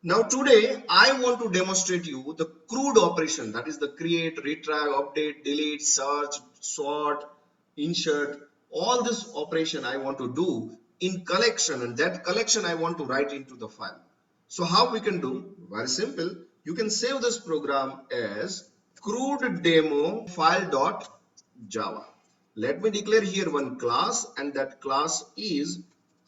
Now today I want to demonstrate you the CRUD operation, that is the create, retrieve, update, delete, search, sort, insert, all this operation I want to do in collection, and that collection I want to write into the file. So how we can do? Very simple. You can save this program as CRUD demo file.java. Let me declare here one class, and that class is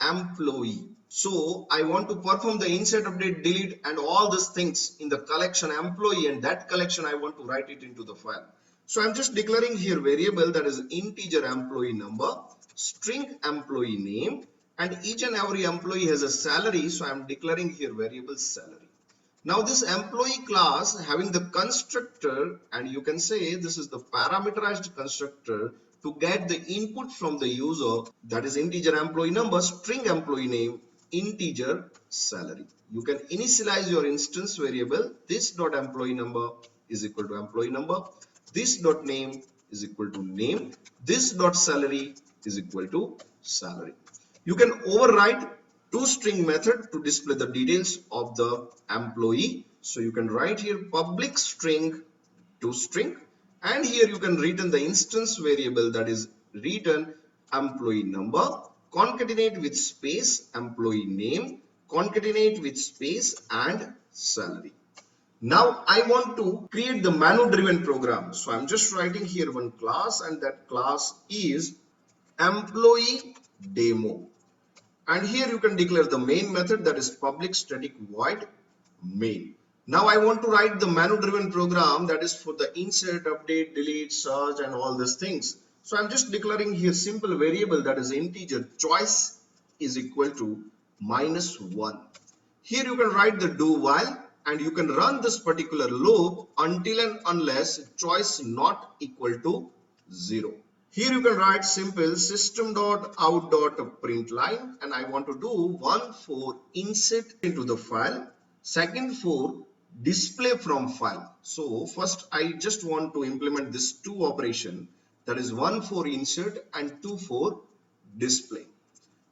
employee. So I want to perform the insert, update, delete and all these things in the collection employee, and that collection I want to write it into the file. So I'm just declaring here variable that is integer employee number, string employee name, and each and every employee has a salary. So I'm declaring here variable salary. Now this employee class having the constructor, and you can say this is the parameterized constructor to get the input from the user, that is integer employee number, string employee name, integer salary. You can initialize your instance variable. This dot employee number is equal to employee number, this dot name is equal to name, this dot salary is equal to salary. You can override toString method to display the details of the employee. So you can write here public string toString, and here you can return the instance variable that is return employee number, concatenate with space employee name, concatenate with space and salary. Now I want to create the menu driven program. So I'm just writing here one class, and that class is employee demo. And here you can declare the main method, that is public static void main. Now I want to write the menu driven program that is for the insert, update, delete, search and all these things. So I'm just declaring here simple variable that is integer choice is equal to -1. Here you can write the do while, and you can run this particular loop until and unless choice not equal to 0. Here you can write simple system.out.println, and I want to do one for insert into the file, second for display from file. So first I just want to implement this two operation, that is one for insert and two for display.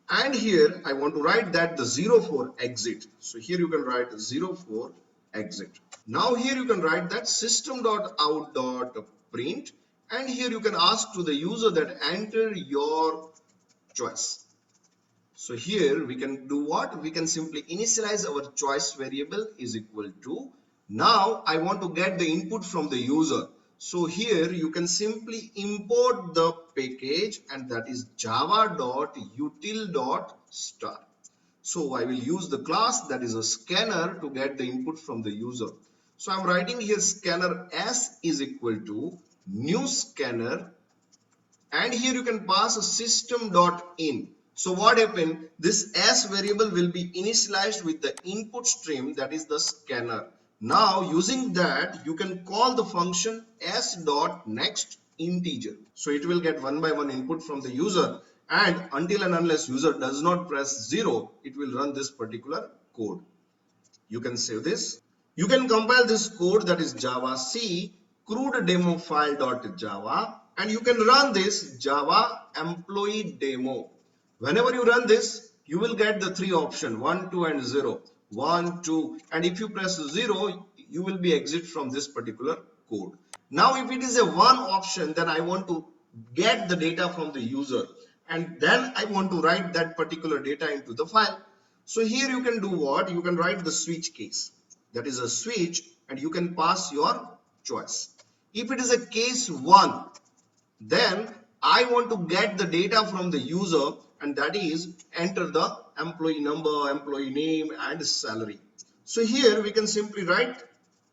And here I want to write that the 0 for exit. So here you can write 0 for exit. Now here you can write that system.out.print, and here you can ask to the user that enter your choice. So here we can do what? We can simply initialize our choice variable is equal to. Now I want to get the input from the user. So here you can simply import the package, and that is java.util.star. So I will use the class that is a scanner to get the input from the user. So I'm writing here scanner s is equal to new scanner, and here you can pass a system.in. So what happened? This s variable will be initialized with the input stream, that is the scanner. Now using that you can call the function s.next integer. So it will get one by one input from the user, and until and unless user does not press 0, it will run this particular code. You can save this. You can compile this code, that is javac CRUD demo file.java, and you can run this java employee demo. Whenever you run this, you will get the three options 1, 2 and 0. 1, 2, and if you press 0, you will be exit from this particular code. Now if it is a 1 option, then I want to get the data from the user, and then I want to write that particular data into the file. So here you can do what? You can write the switch case, that is a switch, and you can pass your choice. If it is a case 1, then I want to get the data from the user, and that is enter the employee number, employee name and salary. So here we can simply write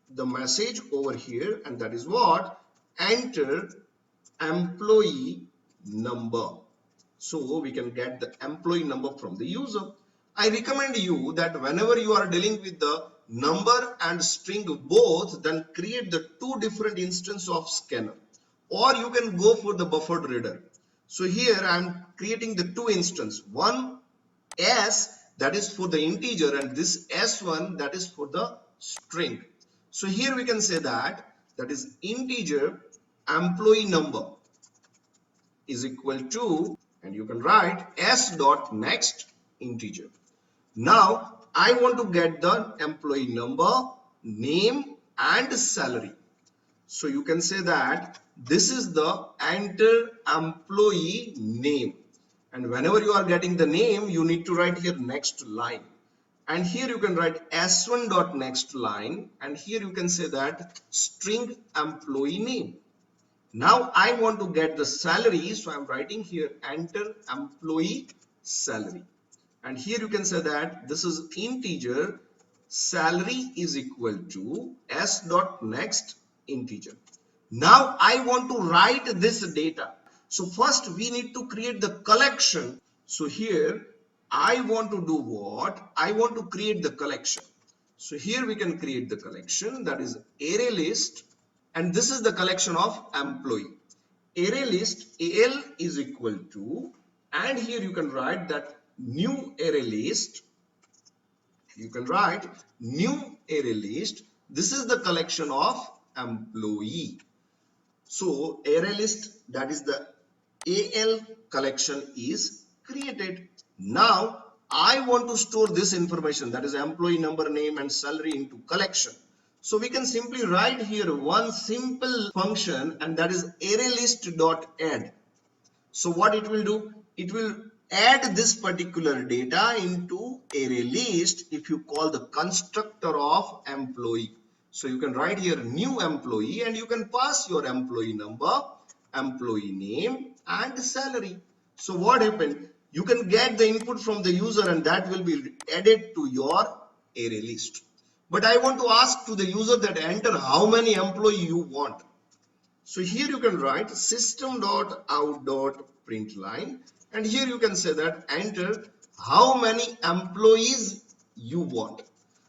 the message over here, and that is what? Enter employee number. So we can get the employee number from the user. I recommend you that whenever you are dealing with the number and string both, then create the two different instances of scanner, or you can go for the buffered reader. So here I am creating the two instances, one s that is for the integer, and this s1 that is for the string. So here we can say that is integer employee number is equal to, and you can write s dot next integer. Now I want to get the employee number, name and salary. So you can say that this is the enter employee name. And whenever you are getting the name, you need to write here next line. And here you can write S1 dot next line. And here you can say that string employee name. Now I want to get the salary. So I'm writing here enter employee salary. And here you can say that this is integer, salary is equal to s dot next integer. Now I want to write this data. So first we need to create the collection. So here I want to do what? I want to create the collection. So here we can create the collection, that is array list, and this is the collection of employee. Array list al is equal to, and here you can write that new array list. You can write new array list. This is the collection of employee. So array list, that is the AL collection, is created. Now I want to store this information, that is employee number, name and salary, into collection. So we can simply write here one simple function, and that is array list dot add. So what it will do? It will add this particular data into array list if you call the constructor of employee. So you can write here new employee, and you can pass your employee number, employee name and salary. So what happened? You can get the input from the user, and that will be added to your array list. But I want to ask to the user that enter how many employee you want. So here you can write system.out.println, and here you can say that enter how many employees you want.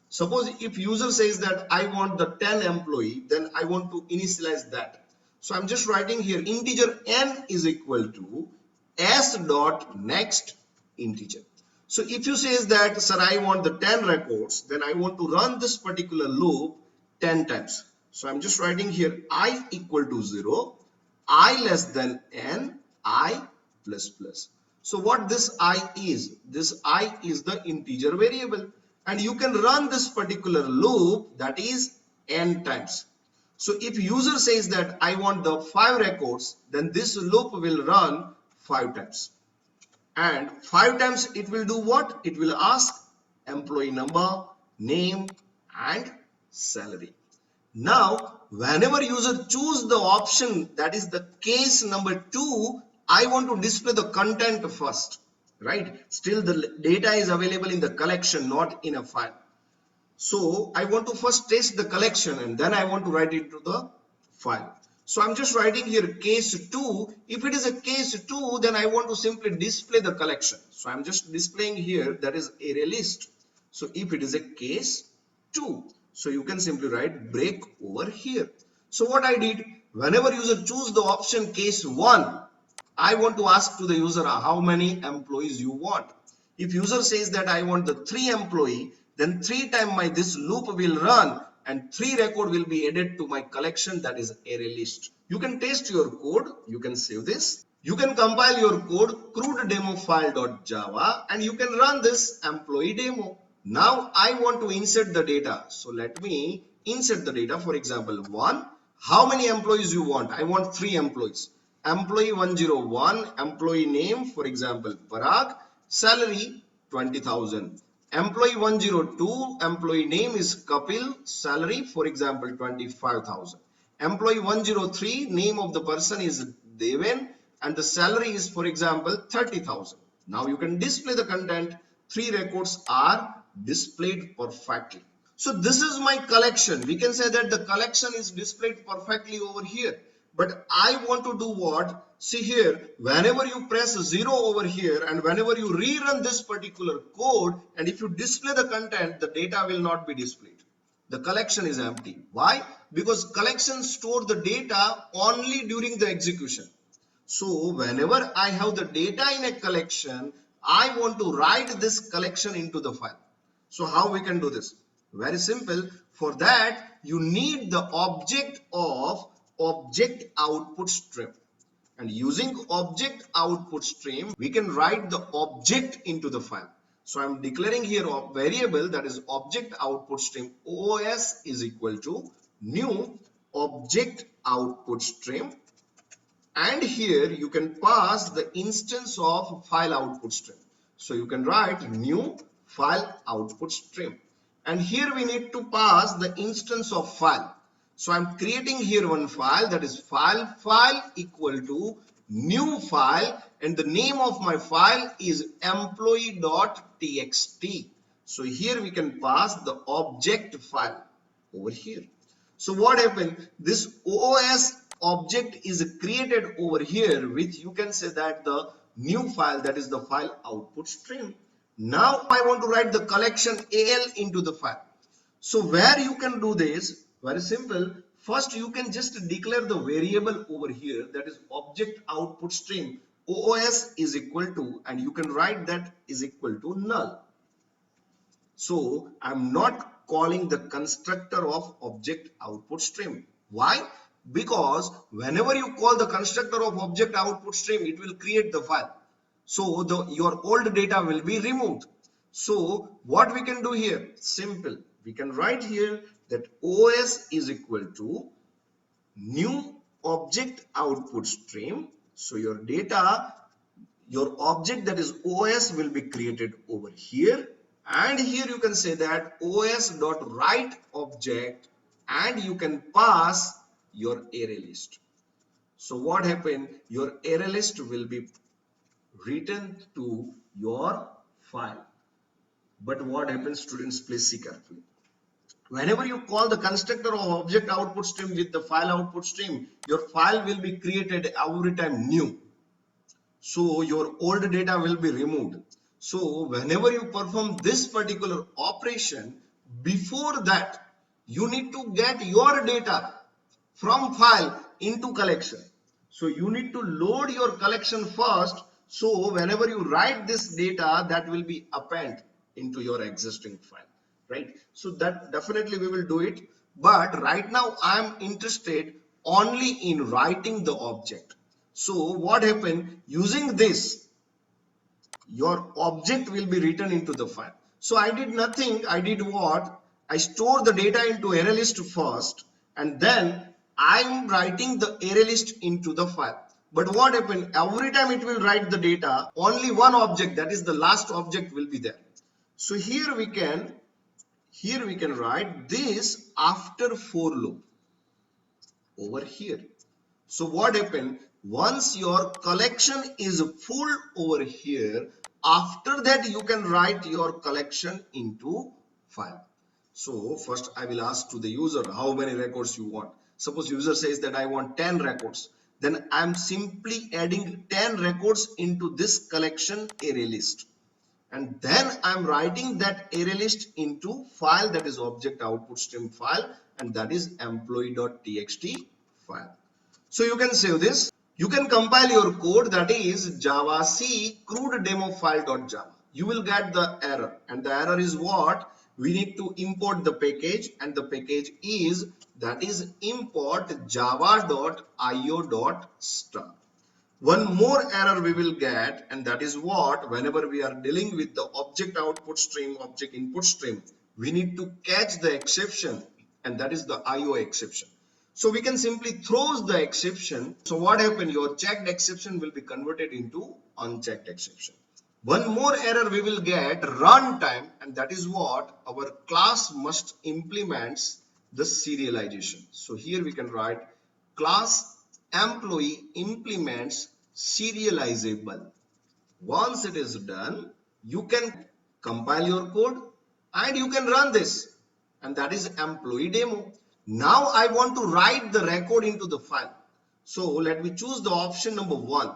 Suppose if user says that I want the 10 employee, then I want to initialize that. So I'm just writing here integer n is equal to s dot next integer. So if you says that, sir, I want the 10 records, then I want to run this particular loop 10 times. So I'm just writing here I equal to 0, I less than n, I plus plus. So what this I is? This I is the integer variable, and you can run this particular loop, that is n times. So if user says that I want the 5 records, then this loop will run 5 times. And 5 times it will do what? It will ask employee number, name and salary. Now, whenever user choose the option, that is the case number 2, I want to display the content first, right? Still the data is available in the collection, not in a file. So I want to first test the collection, and then I want to write it to the file. So I'm just writing here case 2. If it is a case 2, then I want to simply display the collection. So I'm just displaying here, that is array list. So if it is a case 2, so you can simply write break over here. So what I did, whenever user choose the option case 1, I want to ask to the user how many employees you want. If user says that I want the 3 employee, then 3 times this loop will run, and 3 record will be added to my collection, that is array list. You can test your code, you can save this. You can compile your code CRUD demo file.java, and you can run this employee demo. Now I want to insert the data. So let me insert the data. For example, 1, how many employees you want? I want 3 employees. Employee 101, employee name, for example, Parag, salary 20,000. Employee 102, employee name is Kapil, salary, for example, 25,000. Employee 103, name of the person is Deven, and the salary is, for example, 30,000. Now you can display the content. 3 records are displayed perfectly. So this is my collection. We can say that the collection is displayed perfectly over here. But I want to do what? See here, whenever you press 0 over here, and whenever you rerun this particular code, and if you display the content, the data will not be displayed. The collection is empty. Why? Because collection store the data only during the execution. So whenever I have the data in a collection, I want to write this collection into the file. So how we can do this? Very simple. For that, you need the object of object output stream. And using object output stream, we can write the object into the file. So I'm declaring here a variable that is object output stream OS is equal to new object output stream, and here you can pass the instance of file output stream. So you can write new file output stream, and here we need to pass the instance of file. So I'm creating here one file, that is file equal to new file, and the name of my file is employee.txt. So here we can pass the object file over here. So what happened? This OS object is created over here with, you can say that, the new file, that is the file output stream. Now I want to write the collection AL into the file. So where you can do this, very simple. First you can just declare the variable over here, that is object output stream OS is equal to, and you can write that is equal to null. So I'm not calling the constructor of object output stream. Why? Because whenever you call the constructor of object output stream, it will create the file. So your old data will be removed. So what we can do here? Simple. We can write here that OS is equal to new object output stream. So your data, your object, that is OS, will be created over here, and here you can say that OS dot write object, and you can pass your array list. So what happened? Your array list will be written to your file. But what happens, students? Please see carefully. Whenever you call the constructor of object output stream with the file output stream, your file will be created every time new. So your old data will be removed. So whenever you perform this particular operation, before that you need to get your data from file into collection. So you need to load your collection first. So whenever you write this data, that will be append into your existing file, right? So that definitely we will do it. But right now I am interested only in writing the object. So what happened? Using this, your object will be written into the file. So I did nothing. I did what? I store the data into array list first, and then I'm writing the array list into the file. But what happened? Every time it will write the data, only one object, that is the last object, will be there. So here we can write this after for loop over here. So what happened? Once your collection is full over here, after that you can write your collection into file. So first I will ask to the user how many records you want. Suppose user says that I want 10 records. Then I'm simply adding 10 records into this collection array list. And then I'm writing that array list into file, that is object output stream file, and that is employee.txt file. So you can save this. You can compile your code, that is javac CRUD demo file.java. You will get the error, and the error is what? We need to import the package, and the package is, that is import java.io.star. One more error we will get, and that is what? Whenever we are dealing with the object output stream, object input stream, we need to catch the exception, and that is the IO exception. So we can simply throw the exception. So what happened? Your checked exception will be converted into unchecked exception. One more error we will get, runtime, and that is what? Our class must implement the serialization. So here we can write class employee implements serializable. Once it is done, you can compile your code and you can run this, and that is employee demo. Now I want to write the record into the file. So let me choose the option number 1.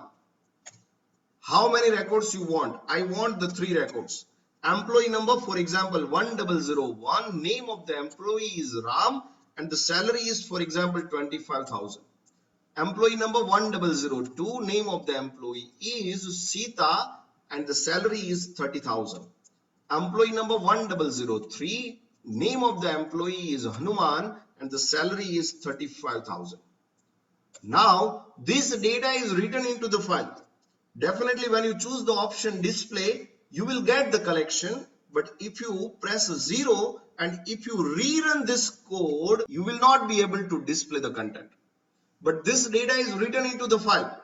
How many records you want? I want the 3 records. Employee number, for example, 1001. Name of the employee is Ram, and the salary is, for example, 25,000. Employee number 1002. Name of the employee is Sita, and the salary is 30,000. Employee number 1003. Name of the employee is Hanuman, and the salary is 35,000. Now this data is written into the file. Definitely when you choose the option display, you will get the collection. But if you press 0 and if you rerun this code, you will not be able to display the content. But this data is written into the file.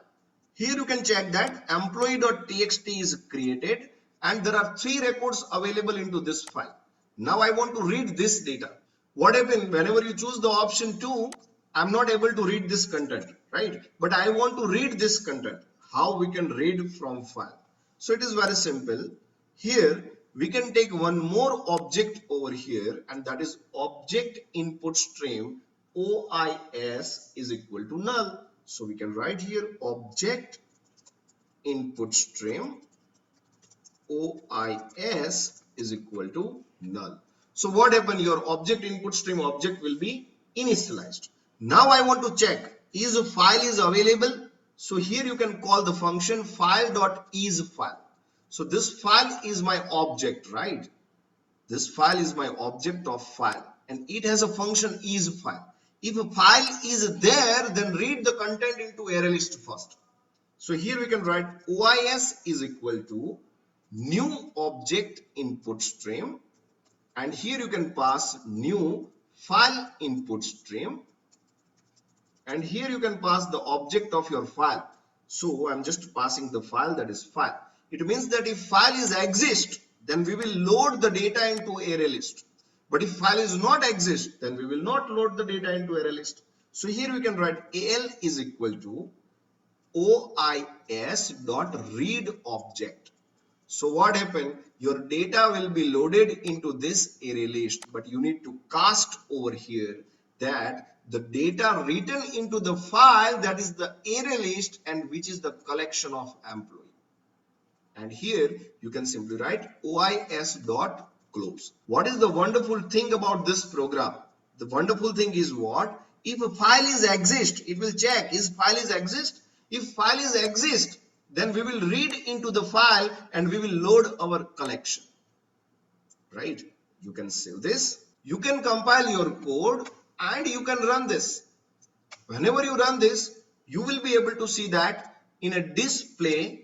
Here you can check that employee.txt is created and there are 3 records available into this file. Now I want to read this data. What happens whenever you choose the option 2, I'm not able to read this content, right? But I want to read this content. How we can read from file? So it is very simple. Here we can take one more object over here, and that is object input stream OIS is equal to null. So we can write here object input stream OIS is equal to null. So what happened? Your object input stream object will be initialized. Now I want to check is a file is available. So here you can call the function file.isFile. So this file is my object, right? This file is my object of file and it has a function isFile. If a file is there, then read the content into array list first. So here we can write OIS is equal to new object input stream, and here you can pass new file input stream, and here you can pass the object of your file. So I'm just passing the file, that is file. It means that if file is exist, then we will load the data into array list. But if file is not exist, then we will not load the data into array list. So here we can write AL is equal to OIS dot read object. So what happened? Your data will be loaded into this array list, but you need to cast over here that the data written into the file, that is the array list, and which is the collection of employee. And here you can simply write OIS dot close. What is the wonderful thing about this program? The wonderful thing is what? If a file is exist, it will check is file is exist. If file is exist, then we will read into the file and we will load our collection, right? You can save this, you can compile your code and you can run this. Whenever you run this, you will be able to see that in a display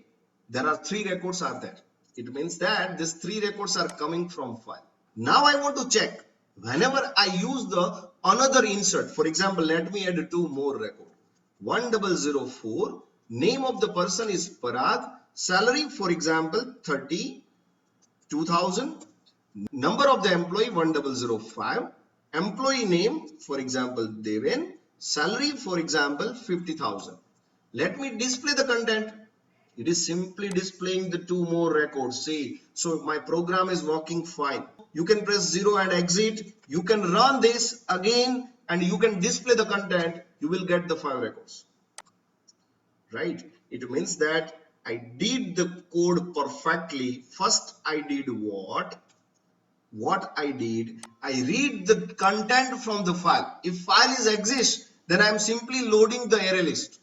there are 3 records are there. It means that these 3 records are coming from file. Now I want to check whenever I use the another insert. For example, let me add 2 more records. 1004, name of the person is Parag, salary for example 32,000, number of the employee 1005, employee name for example Deven, salary for example 50,000. Let me display the content. It is simply displaying the 2 more records. See, so my program is working fine. You can press 0 and exit. You can run this again and you can display the content. You will get the 5 records, right? It means that I did the code perfectly. First I did what I did, I read the content from the file. If file is exist, then I am simply loading the array list.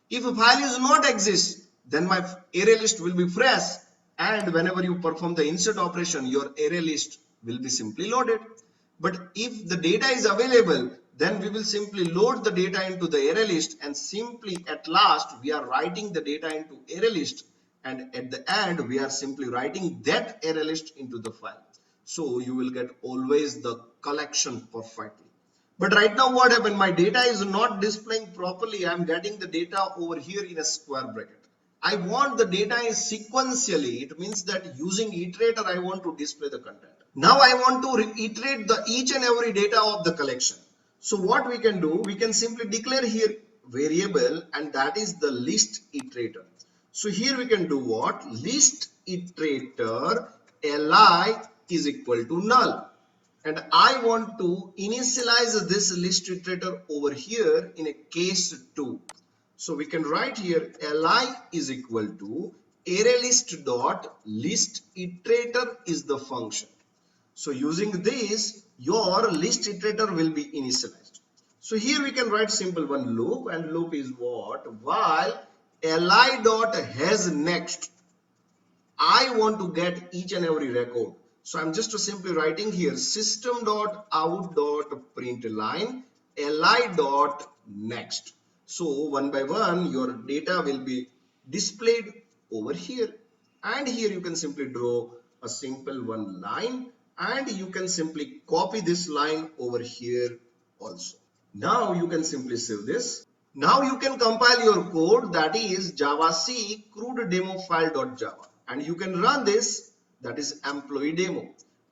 If a file is not exist, then my array list will be fresh, and whenever you perform the insert operation, your array list will be simply loaded. But if the data is available, then we will simply load the data into the array list, and simply at last we are writing the data into array list, and at the end we are simply writing that array list into the file. So you will get always the collection perfectly. But right now what happened? My data is not displaying properly. I am getting the data over here in a square bracket. I want the data is sequentially. It means that using iterator I want to display the content. Now I want to iterate the each and every data of the collection. So what we can do, we can simply declare here variable, and that is the list iterator. So here we can do what? List iterator li is equal to null. And I want to initialize this list iterator over here in a case 2. So we can write here li is equal to array list dot list iterator is the function. So using this, your list iterator will be initialized. So here we can write simple one loop, and loop is what? While li dot has next, I want to get each and every record. So I'm just simply writing here system.out.println li.next. So one by one your data will be displayed over here, and here you can simply draw a simple one line, and you can simply copy this line over here also. Now you can simply save this. Now you can compile your code, that is javac CRUD demo file.java, and you can run this, that is employee demo.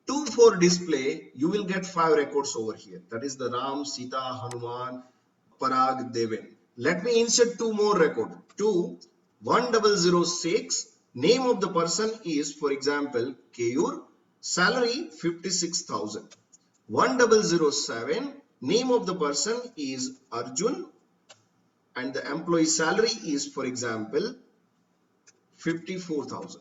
2 for display, you will get 5 records over here, that is the Ram, Sita, Hanuman, Parag, Devin. Let me insert 2 more records. 2, 1006, name of the person is, for example, Keyur, salary 56,000. 1007, name of the person is Arjun, and the employee salary is, for example, 54,000.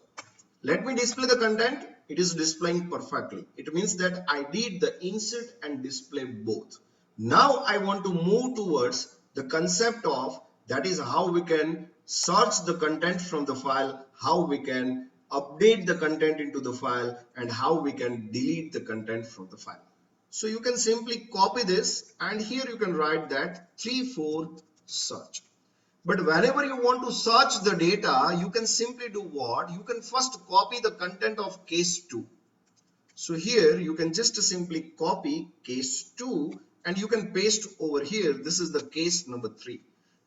Let me display the content. It is displaying perfectly. It means that I did the insert and display both. Now I want to move towards the concept of, that is how we can search the content from the file, how we can update the content into the file, and how we can delete the content from the file. So you can simply copy this, and here you can write that 3 for search. But whenever you want to search the data, you can simply do what? You can first copy the content of case 2. So here you can just simply copy case 2 and you can paste over here. This is the case number 3.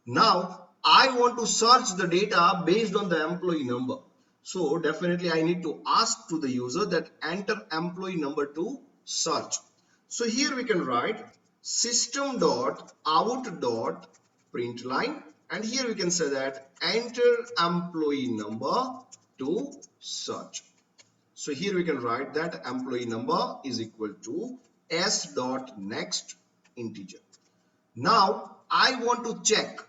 Now I want to search the data based on the employee number. So definitely I need to ask to the user that enter employee number to search. So here we can write system.out.println, and here we can say that enter employee number to search. So here we can write that employee number is equal to s.next integer. Now I want to check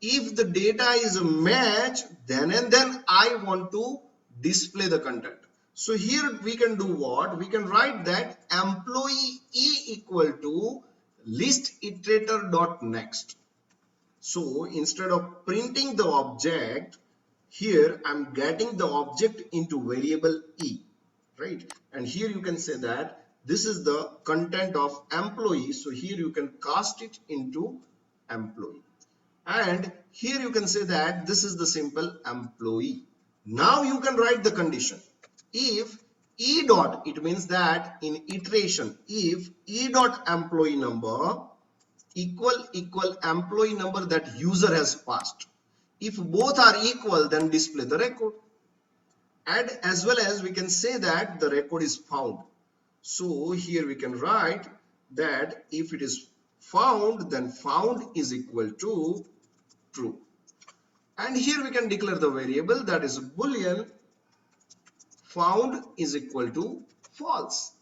if the data is a match, then and then I want to display the content. So here we can do what? We can write that employee equal to list iterator dot next. So instead of printing the object, here I'm getting the object into variable e, right? And here you can say that this is the content of employee. So here you can cast it into employee. And here you can say that this is the simple employee. Now you can write the condition. If e dot, it means that in iteration, if e dot employee number equal employee number that user has passed. If both are equal, then display the record. And as well as we can say that the record is found. So here we can write that if it is found, then found is equal to true. And here we can declare the variable, that is boolean found is equal to false.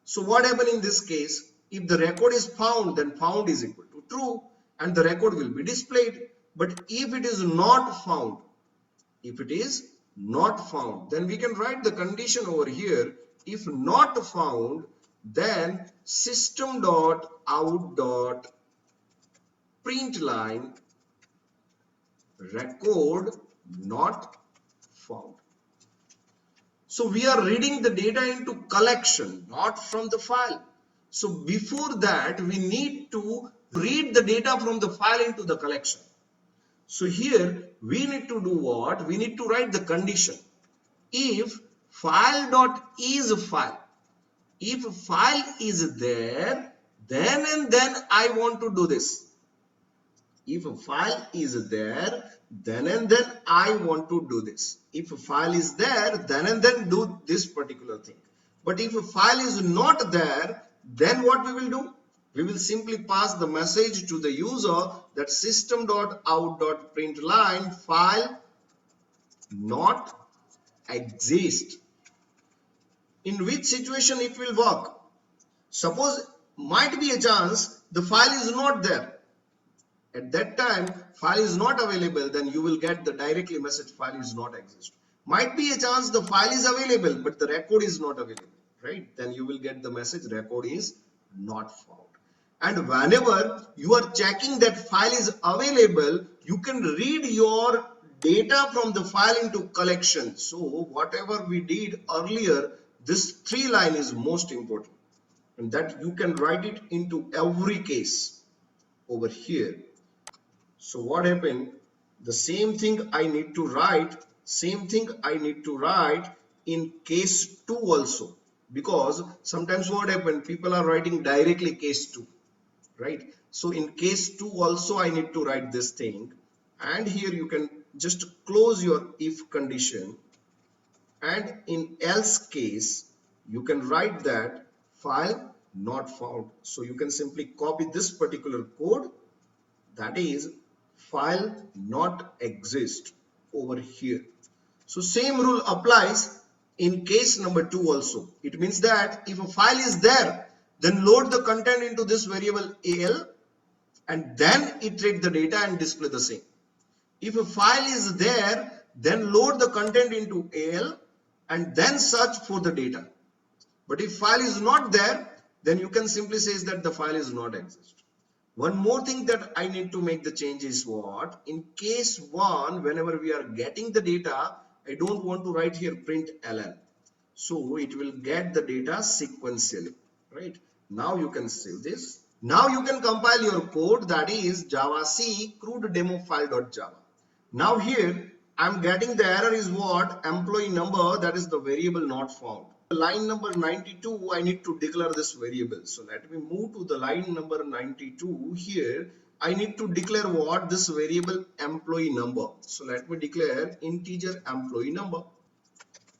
So what happened in this case? If the record is found, then found is equal to true and the record will be displayed. But if it is not found, then we can write the condition over here. If not found, then system.out.println record not found. So we are reading the data into collection, not from the file. So before that, we need to read the data from the file into the collection. So here we need to do what? We need to write the condition. If file.is file, if file is there, then and then I want to do this. If a file is there, then and then I want to do this. If a file is there, then and then do this particular thing. But if a file is not there, then what we will do? We will simply pass the message to the user that system.out.println file not exist. In which situation it will work? Suppose might be a chance the file is not there. At that time, file is not available, then you will get the directly message file is not exist. Might be a chance the file is available, but the record is not available, right? Then you will get the message record is not found. And whenever you are checking that file is available, you can read your data from the file into collection. So whatever we did earlier, this 3 line is most important. And that you can write it into every case over here. So what happened? The same thing I need to write Same thing I need to write in case 2 also, because sometimes what happens, people are writing directly case 2, right? So in case 2 also I need to write this thing, and here you can just close your if condition, and in else case you can write that file not found. So you can simply copy this particular code, that is file not exist, over here. So same rule applies in case number 2 also. It means that if a file is there, then load the content into this variable al and then iterate the data and display the same. If a file is there, then load the content into al and then search for the data. But if file is not there, then you can simply say that the file is not exist. One more thing that I need to make the change is what? In case 1, whenever we are getting the data, I don't want to write here print ln. So it will get the data sequentially, right? Now you can save this. Now you can compile your code, that is javac CRUD demo file.java. Now here I'm getting the error is what? Employee number, that is the variable not found. Line number 92, I need to declare this variable. So let me move to the line number 92. Here I need to declare what? This variable employee number. So let me declare integer employee number.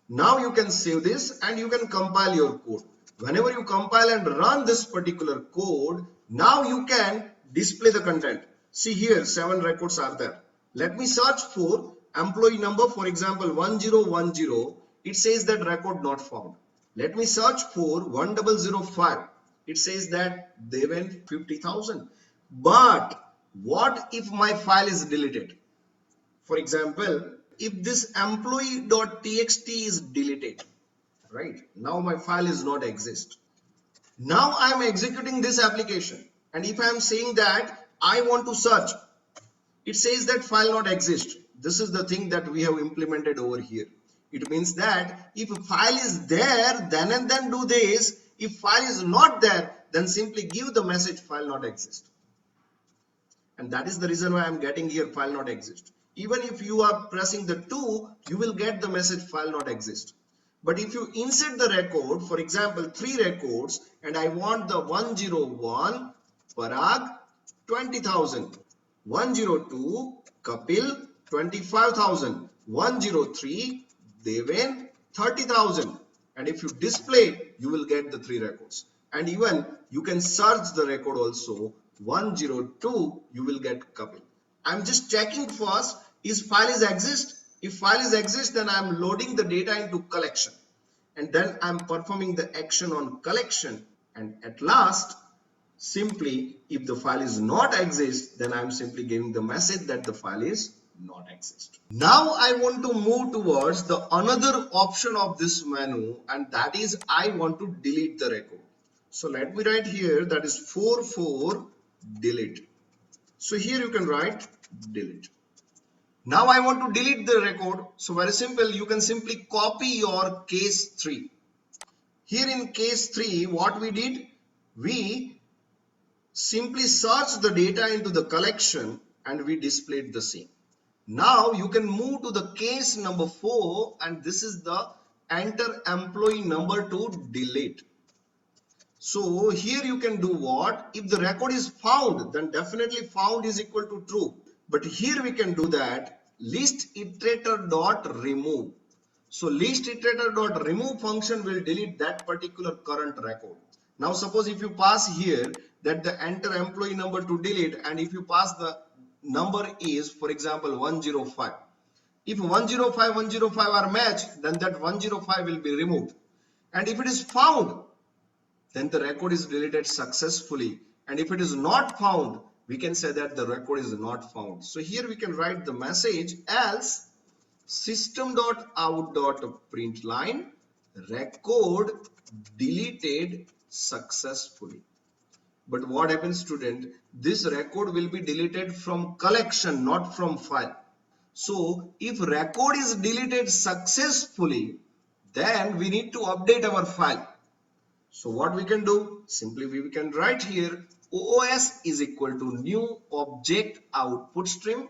Now you can save this and you can compile your code. Whenever you compile and run this particular code, now you can display the content. See here 7 records are there. Let me search for employee number, for example 1010. It says that record not found. Let me search for 1005. It says that they went 50,000. But what if my file is deleted? For example, if this employee.txt is deleted, right? Now my file is not exist. Now I am executing this application, and if I am saying that I want to search, it says that file not exist. This is the thing that we have implemented over here. It means that if a file is there, then and then do this. If file is not there, then simply give the message file not exist. And that is the reason why I am getting here file not exist. Even if you are pressing the 2, you will get the message file not exist. But if you insert the record, for example 3 records, and I want the 101 Parag 20,000, 102 Kapil 25,000, 103 Deven 30,000, and if you display, you will get the 3 records. And even you can search the record also. 102, you will get Kapil. I'm just checking first, is file is exist? If file is exist, then I'm loading the data into collection, and then I'm performing the action on collection, and at last simply if the file is not exist, then I'm simply giving the message that the file is not exist. Now I want to move towards the another option of this menu, and that is I want to delete the record. So let me write here, that is 44 delete. So here you can write delete. Now I want to delete the record. So very simple, you can simply copy your case 3. Here in case 3, what we did, we simply searched the data into the collection and we displayed the same. Now you can move to the case number 4, and this is the enter employee number to delete. So here you can do what? If the record is found, then definitely found is equal to true. But here we can do that list iterator dot remove. So list iterator dot remove function will delete that particular current record. Now suppose if you pass here that the enter employee number to delete, and if you pass the number is, for example, 105. If 105, 105 are matched, then that 105 will be removed. And if it is found, then the record is deleted successfully. And if it is not found, we can say that the record is not found. So here we can write the message else system.out.println record deleted successfully. But what happens, student? This record will be deleted from collection, not from file. So if record is deleted successfully, then we need to update our file. So what we can do? Simply we can write here OOS is equal to new object output stream,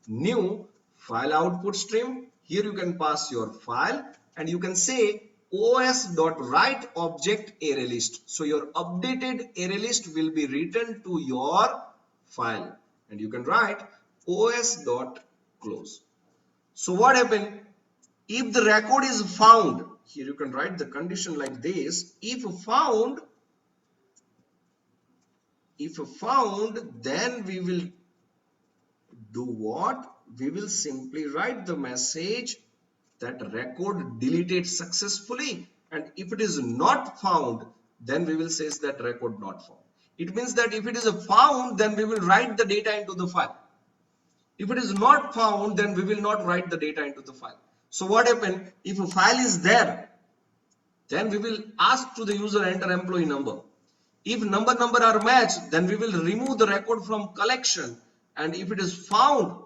new file output stream. Here you can pass your file and you can say os.write object array list. So your updated array list will be written to your file and you can write os.close. So what happened? If the record is found, here you can write the condition like this. If found, then we will do what? We will simply write the message that record deleted successfully, and if it is not found, then we will say that record not found. It means that if it is found, then we will write the data into the file. If it is not found, then we will not write the data into the file. So what happened? If a file is there, then we will ask to the user enter employee number. If number are matched, then we will remove the record from collection, and if it is found,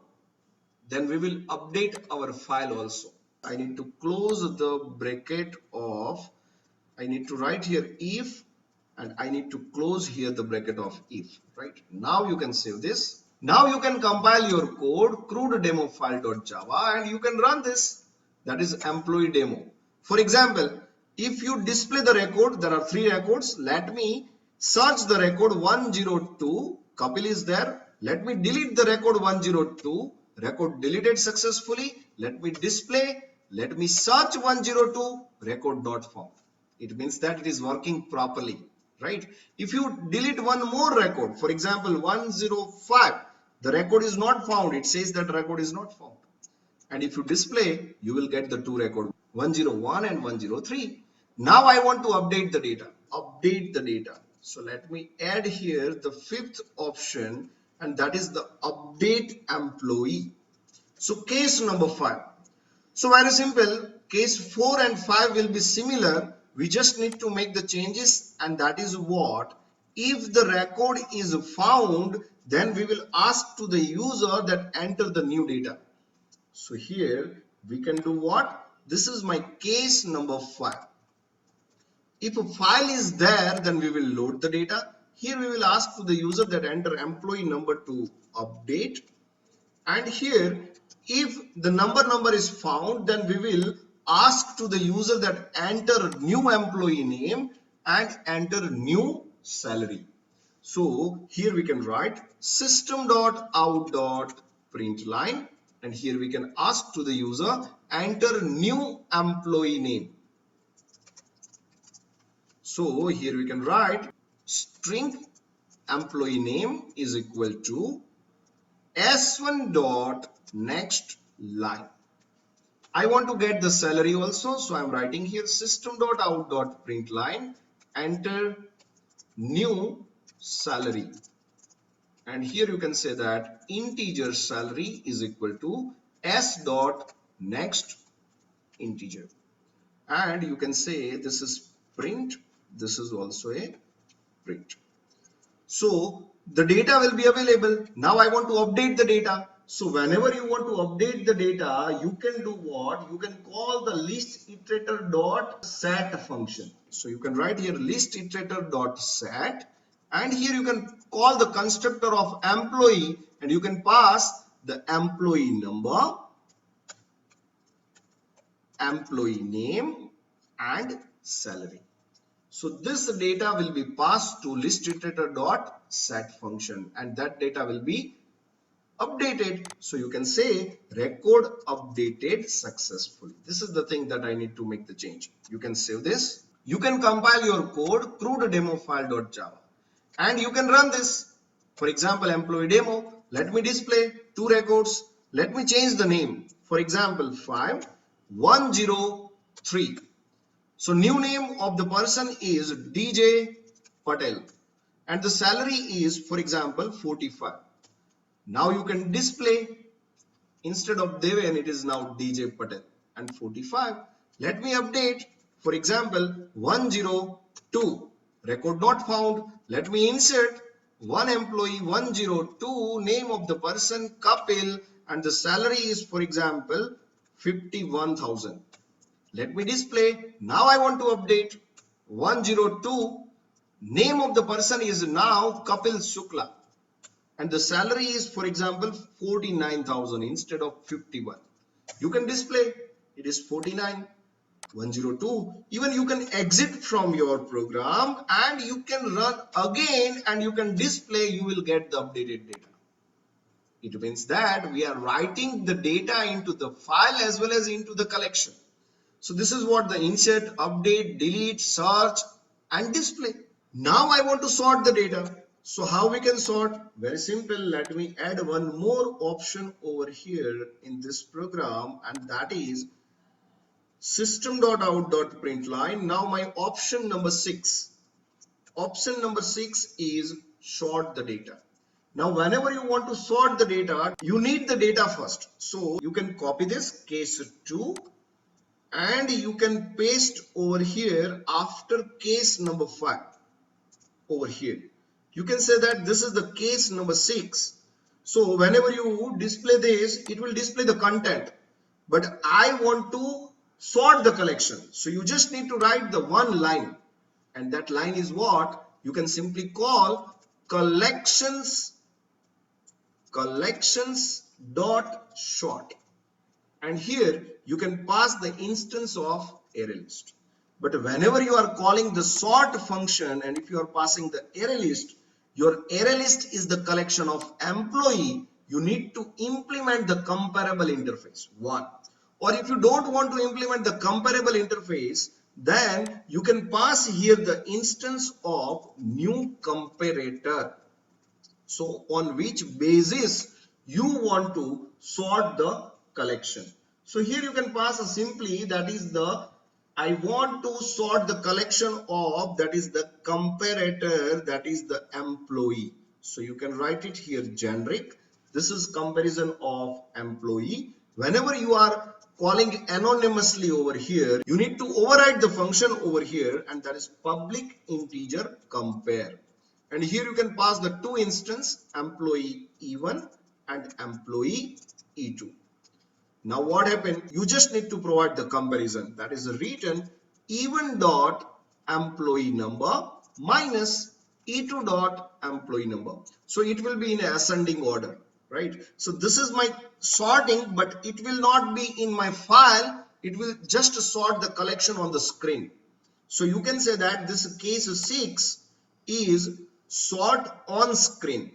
then we will update our file also. I need to close the bracket of, I need to write here if, and I need to close here the bracket of if, right? Now you can save this. Now you can compile your code CRUD demo file.java and you can run this. That is employee demo. For example, if you display the record, there are 3 records. Let me search the record 102. Kapil is there. Let me delete the record 102. Record deleted successfully. Let me display. Let me search 102. Record not found. It means that it is working properly, right? If you delete one more record, for example 105, the record is not found. It says that record is not found. And if you display, you will get the 2 records, 101 and 103. Now I want to update the data. Update the data. So let me add here the 5th option, and that is the update employee. So case number 5. So very simple. Case 4 and 5 will be similar. We just need to make the changes, and that is what? If the record is found, then we will ask to the user that enter the new data. So here we can do what? This is my case number 5. If a file is there, then we will load the data. Here we will ask to the user that enter employee number to update. And here, if the number is found, then we will ask to the user that enter new employee name and enter new salary. So here we can write system.out.println, and here we can ask to the user enter new employee name. So here we can write string employee name is equal to s1 dot next line. I want to get the salary also, so I'm writing here system.out.println enter new salary, and here you can say that integer salary is equal to s dot next integer, and you can say this is print, this is also a print. So the data will be available. Now I want to update the data. So whenever you want to update the data, you can do what? You can call the list iterator dot set function. So you can write here list iterator dot set, and here you can call the constructor of employee, and you can pass the employee number, employee name, and salary. So this data will be passed to list iterator dot set function, and that data will be updated. So you can say record updated successfully. This is the thing that I need to make the change. You can save this. You can compile your code CRUD demo file.java and you can run this. For example, employee demo. Let me display 2 records. Let me change the name. For example, 5103. So new name of the person is DJ Patel, and the salary is, for example, 45. Now you can display, instead of Deven, it is now DJ Patel and 45. Let me update. For example, 102, record not found. Let me insert one employee 102, name of the person Kapil, and the salary is, for example, 51,000. Let me display. Now I want to update 102. Name of the person is now Kapil Shukla, and the salary is, for example, 49,000 instead of 51. You can display it is 49, 102. Even you can exit from your program and you can run again and you can display, you will get the updated data. It means that we are writing the data into the file as well as into the collection. So this is what the insert, update, delete, search and display. Now I want to sort the data. So how we can sort? Very simple. Let me add one more option over here in this program, and that is system.out.println. Now my option number 6. Option number 6 is sort the data. Now whenever you want to sort the data, you need the data first. So you can copy this case 2 and you can paste over here after case number 5 over here. You can say that this is the case number 6. So whenever you display this, it will display the content. But I want to sort the collection. So you just need to write the one line. And that line is what? You can simply call collections dot sort. And here you can pass the instance of array list. But whenever you are calling the sort function and if you are passing the array list, your array list is the collection of employee. You need to implement the comparable interface. 1. Or if you don't want to implement the comparable interface, then you can pass here the instance of new comparator. So on which basis you want to sort the collection. So here you can pass a simply, that is the I want to sort the collection of, that is the comparator, that is the employee. So you can write it here generic. This is comparison of employee. Whenever you are calling anonymously over here, you need to override the function over here, and that is public integer compare. And here you can pass the two instance, employee E1 and employee E2. Now what happened? You just need to provide the comparison, that is return E1 dot employee number minus E2 dot employee number. So it will be in ascending order, right? So this is my sorting, but it will not be in my file. It will just sort the collection on the screen. So you can say that this case 6 is sort on screen.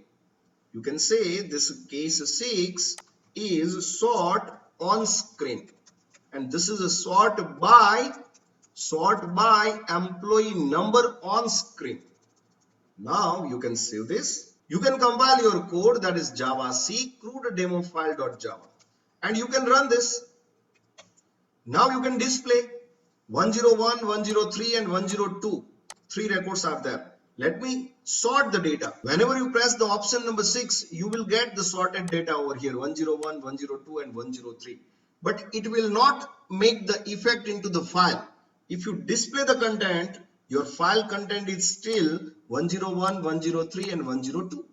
You can say this case 6 is sort on screen, and this is a sort by employee number on screen. Now you can save this. You can compile your code, that is Java C CRUD demo file.java, and you can run this. Now you can display 101, 103 and 102. 3 records are there. Let me sort the data. Whenever you press the option number 6, you will get the sorted data over here, 101, 102 and 103. But it will not make the effect into the file. If you display the content, your file content is still 101, 103 and 102.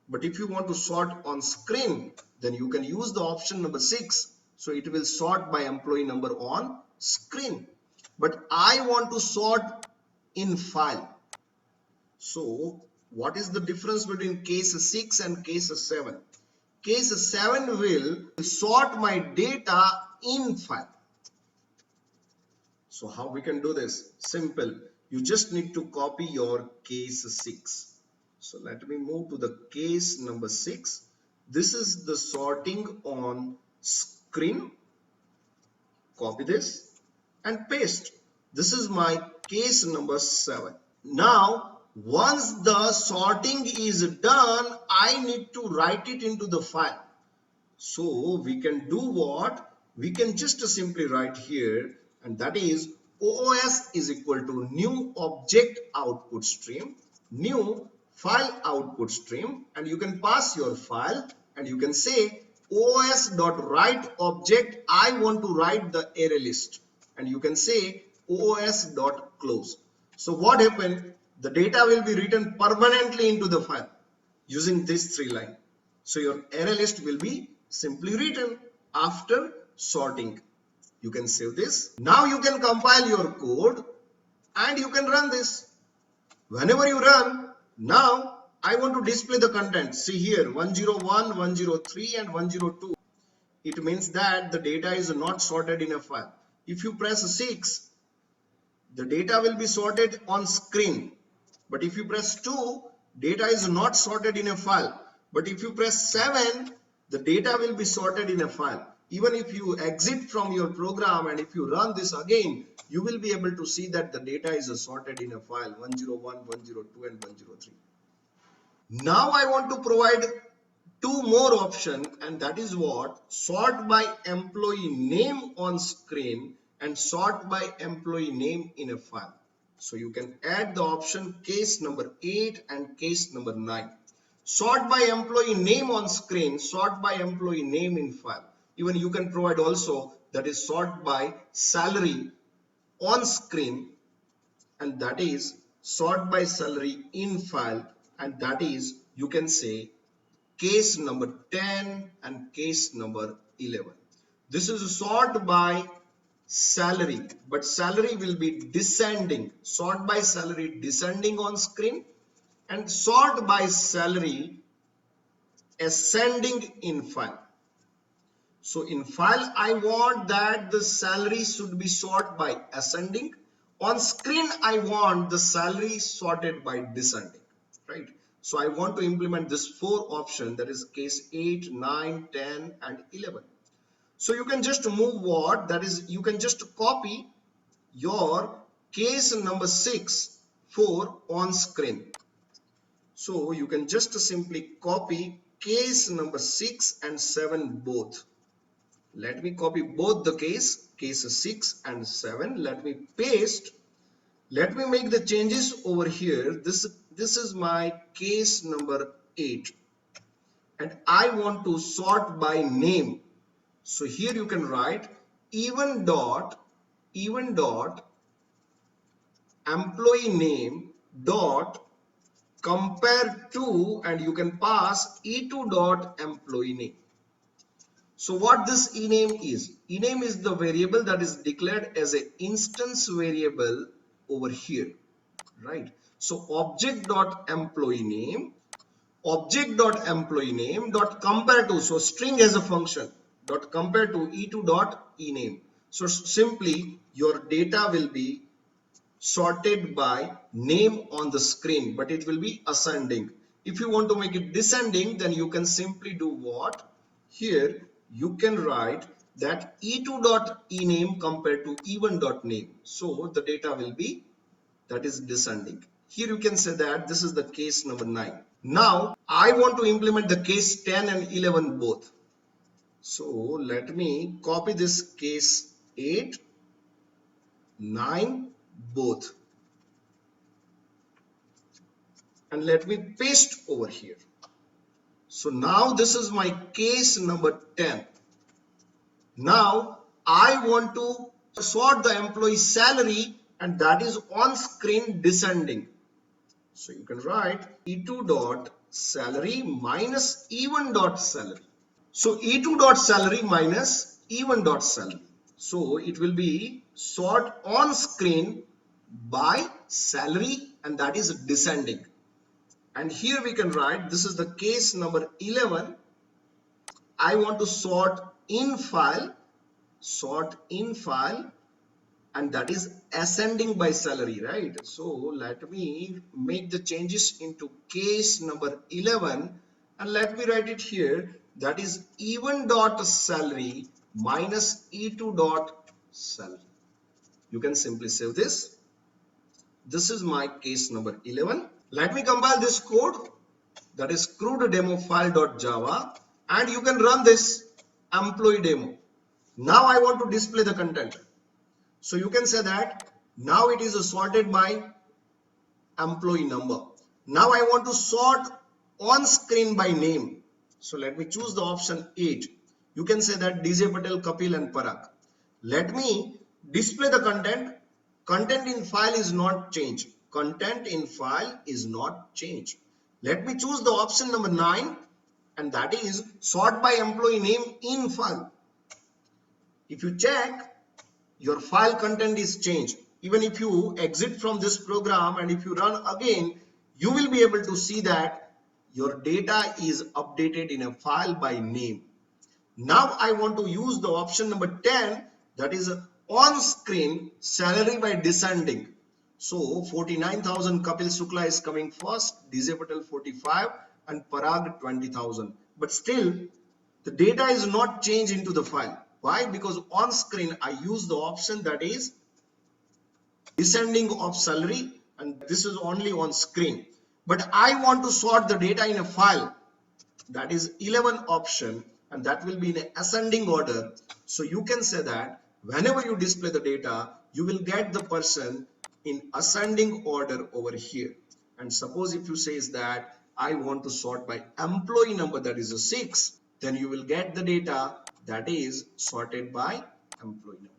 But if you want to sort on screen, then you can use the option number 6. So it will sort by employee number on screen. But I want to sort in file. So what is the difference between case 6 and case 7? Case 7 will sort my data in file. So how we can do this? Simple. You just need to copy your case 6. So let me move to the case number 6. This is the sorting on screen. Copy this and paste. This is my case number 7. Now once the sorting is done, I need to write it into the file. So we can do what? We can just simply write here, and that is OOS is equal to new object output stream, new file output stream, and you can pass your file and you can say OOS.write object, I want to write the array list, and you can say OOS.close. So what happened? The data will be written permanently into the file using these 3 lines. So your array list will be simply written after sorting. You can save this. Now you can compile your code and you can run this. Whenever you run, now I want to display the content. See here 101, 103 and 102. it means that the data is not sorted in a file. If you press 6, the data will be sorted on screen. But if you press 2, data is not sorted in a file. But if you press 7, the data will be sorted in a file. Even if you exit from your program and if you run this again, you will be able to see that the data is sorted in a file 101, 102 and 103. Now I want to provide two more options, and that is what? Sort by employee name on screen and sort by employee name in a file. So you can add the option case number 8 and case number 9. Sort by employee name on screen, sort by employee name in file. Even you can provide also, that is sort by salary on screen, and that is sort by salary in file, and that is, you can say, case number 10 and case number 11. This is sort by salary, but salary will be descending. Sort by salary descending on screen and sort by salary ascending in file. So in file, I want that the salary should be sorted by ascending. On screen, I want the salary sorted by descending, right? So I want to implement this 4 option, that is case 8, 9, 10 and 11. So you can just move what? That is, you can just copy your case number 6, 4 on screen. So you can just simply copy case number 6 and 7 both. Let me copy both the case 6 and 7. Let me paste. Let me make the changes over here. This is my case number 8. And I want to sort by name. So here you can write even dot employee name dot compare to, and you can pass E2 dot employee name. So what this ename is? Ename is the variable that is declared as an instance variable over here, right? So object dot employee name dot compare to, so string as a function, dot compare to E2 dot ename. So simply your data will be sorted by name on the screen, but it will be ascending. If you want to make it descending, then you can simply do what? Here you can write that E2 dot ename compared to E1 dot name. So the data will be, that is descending. Here you can say that this is the case number 9. Now I want to implement the case 10 and 11 both. So let me copy this case 8, 9 both. And let me paste over here. So now this is my case number 10. Now I want to sort the employee salary, and that is on screen descending. So you can write E2 dot salary minus E1 dot salary. So E2 dot salary minus E1 dot salary. So it will be sort on screen by salary, and that is descending. And here we can write, this is the case number 11. I want to sort in file, and that is ascending by salary, right? So let me make the changes into case number 11, and let me write it here, that is E1 dot salary minus E2 dot salary. You can simply save this. This is my case number 11. Let me compile this code, that is CRUD demo file.java, and you can run this employee demo. Now I want to display the content. So you can say that now it is sorted by employee number. Now I want to sort on screen by name. So let me choose the option 8. You can say that DJ Patel, Kapil and Parag. Let me display the content. Content in file is not changed. Content in file is not changed. Let me choose the option number 9, and that is sort by employee name in file. If you check, your file content is changed. Even if you exit from this program and if you run again, you will be able to see that your data is updated in a file by name. Now I want to use the option number 10, that is on screen salary by descending. So 49,000 Kapil Shukla is coming first, DJ Patel 45 and Parag 20,000. But still the data is not changed into the file. Why? Because on screen I use the option that is descending of salary, and this is only on screen. But I want to sort the data in a file, that is 11 option, and that will be in ascending order. So you can say that whenever you display the data, you will get the person in ascending order over here. And suppose if you say that I want to sort by employee number, that is a 6, then you will get the data that is sorted by employee number.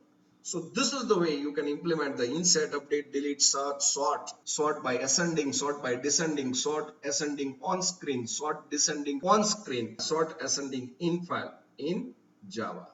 So this is the way you can implement the insert, update, delete, search, sort by ascending, sort by descending, sort ascending on screen, sort descending on screen, sort ascending in file in Java.